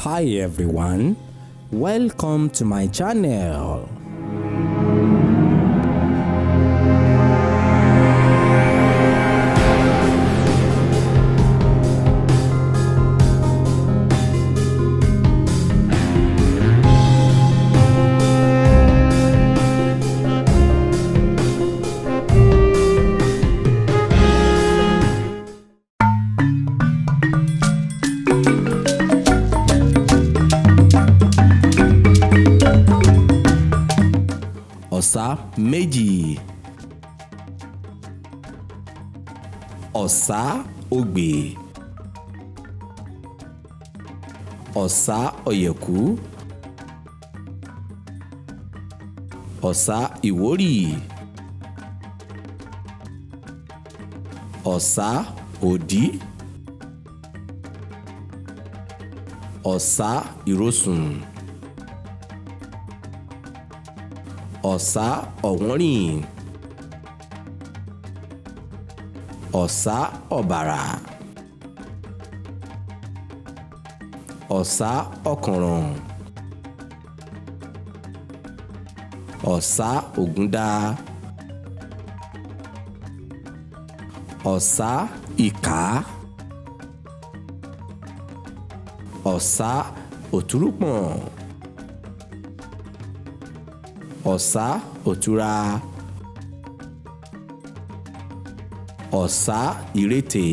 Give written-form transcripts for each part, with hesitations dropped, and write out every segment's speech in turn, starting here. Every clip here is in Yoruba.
Hi everyone, welcome to my channel. Osa Meji, Osa ogbe, Osa oyeku, Osa iwori, Osa odi, Osa irosun, Osa ọ̀wọ́nrìn, Osa ọ̀bàrà, Osa ọ̀kànràn, Osa ogunda, Osa ìkà, Osa otuurupon, Osa otura, Osa irete,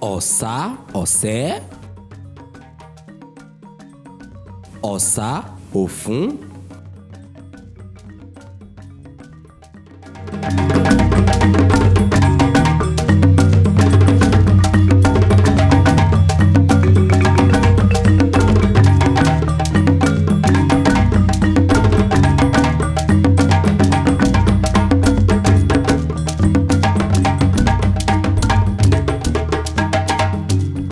Osa ọ̀sẹ́, Osa ofun,